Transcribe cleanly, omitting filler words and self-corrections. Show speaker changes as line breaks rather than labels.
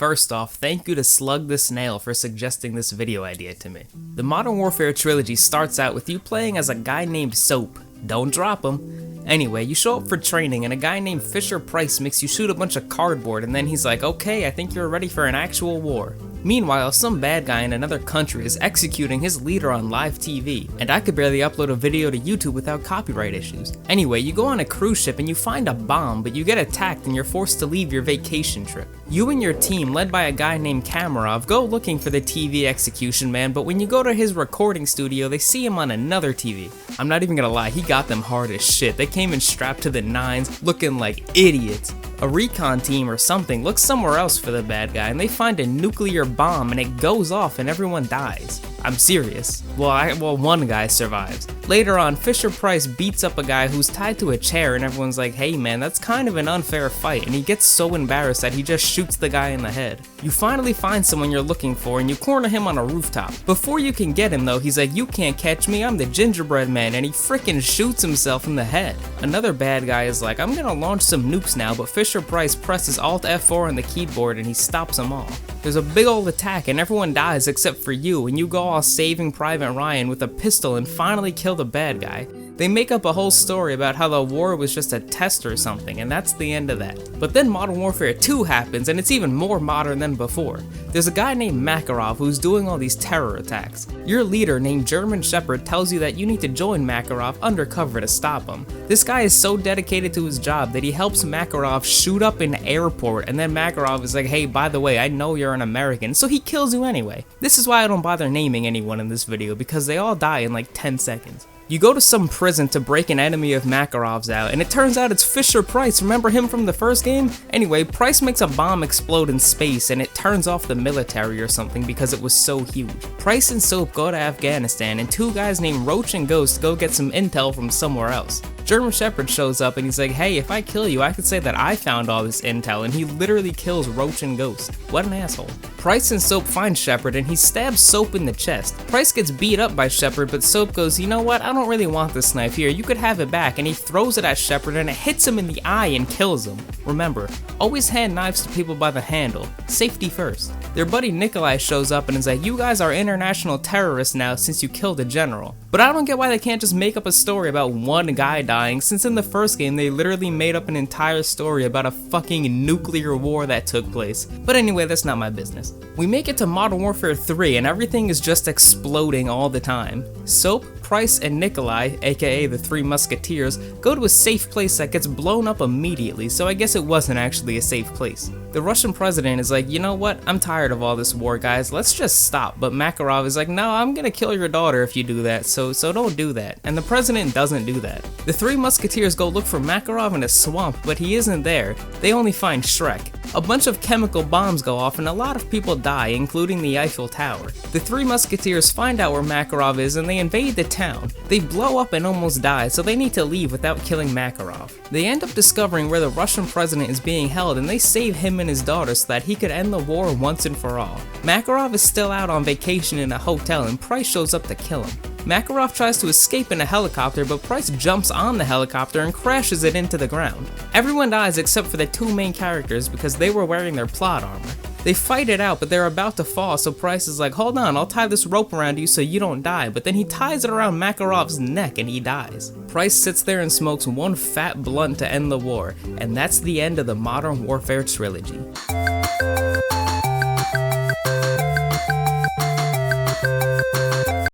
First off, thank you to Slug the Snail for suggesting this video idea to me. The Modern Warfare trilogy starts out with you playing as a guy named Soap. Don't drop him. Anyway, you show up for training and a guy named Fisher Price makes you shoot a bunch of cardboard and then he's like, okay, I think you're ready for an actual war. Meanwhile, some bad guy in another country is executing his leader on live TV, and I could barely upload a video to YouTube without copyright issues. Anyway, you go on a cruise ship and you find a bomb, but you get attacked and you're forced to leave your vacation trip. You and your team, led by a guy named Makarov, go looking for the TV execution man, but when you go to his recording studio, they see him on another TV. I'm not even gonna lie, he got them hard as shit. They came in strapped to the nines, looking like idiots. A recon team or something looks somewhere else for the bad guy and they find a nuclear bomb and it goes off and everyone dies. I'm serious. Well, one guy survives. Later on, Fisher Price beats up a guy who's tied to a chair and everyone's like, hey man, that's kind of an unfair fight, and he gets so embarrassed that he just shoots the guy in the head. You finally find someone you're looking for and you corner him on a rooftop. Before you can get him though, he's like, you can't catch me, I'm the gingerbread man, and he frickin' shoots himself in the head. Another bad guy is like, I'm gonna launch some nukes now, but Fisher Price presses Alt F4 on the keyboard and he stops them all. There's a big old attack and everyone dies except for you, and you go all Saving Private Ryan with a pistol and finally kill the bad guy. They make up a whole story about how the war was just a test or something, and that's the end of that. But then Modern Warfare 2 happens, and it's even more modern than before. There's a guy named Makarov who's doing all these terror attacks. Your leader, named German Shepherd, tells you that you need to join Makarov undercover to stop him. This guy is so dedicated to his job that he helps Makarov shoot up an airport, and then Makarov is like, hey, by the way, I know you're an American, so he kills you anyway. This is why I don't bother naming anyone in this video, because they all die in like 10 seconds. You go to some prison to break an enemy of Makarov's out, and it turns out it's Fisher Price. Remember him from the first game? Anyway, Price makes a bomb explode in space and it turns off the military or something because it was so huge. Price and Soap go to Afghanistan and two guys named Roach and Ghost go get some intel from somewhere else. German Shepherd shows up and he's like, hey, if I kill you, I could say that I found all this intel, and he literally kills Roach and Ghost. What an asshole. Price and Soap find Shepherd and he stabs Soap in the chest. Price gets beat up by Shepherd, but Soap goes, you know what, I don't really want this knife here, you could have it back, and he throws it at Shepherd and it hits him in the eye and kills him. Remember, always hand knives to people by the handle. Safety first. Their buddy Nikolai shows up and is like, you guys are international terrorists now since you killed a general. But I don't get why they can't just make up a story about one guy dying, since in the first game they literally made up an entire story about a fucking nuclear war that took place. But anyway, that's not my business. We make it to Modern Warfare 3 and everything is just exploding all the time. Soap, Price, and Nikolai, aka the Three Musketeers, go to a safe place that gets blown up immediately, so I guess it wasn't actually a safe place. The Russian president is like, you know what, I'm tired of all this war, guys, let's just stop. But Makarov is like, no, I'm gonna kill your daughter if you do that, so don't do that. And the president doesn't do that. The Three Musketeers go look for Makarov in a swamp, but he isn't there. They only find Shrek. A bunch of chemical bombs go off and a lot of people die, including the Eiffel Tower. The Three Musketeers find out where Makarov is and they invade the town. They blow up and almost die, so they need to leave without killing Makarov. They end up discovering where the Russian president is being held and they save him and his daughter so that he could end the war once and for all. Makarov is still out on vacation in a hotel and Price shows up to kill him. Makarov tries to escape in a helicopter, but Price jumps on the helicopter and crashes it into the ground. Everyone dies except for the two main characters because they were wearing their plot armor. They fight it out, but they're about to fall, so Price is like, hold on, I'll tie this rope around you so you don't die, but then he ties it around Makarov's neck and he dies. Price sits there and smokes one fat blunt to end the war, and that's the end of the Modern Warfare trilogy.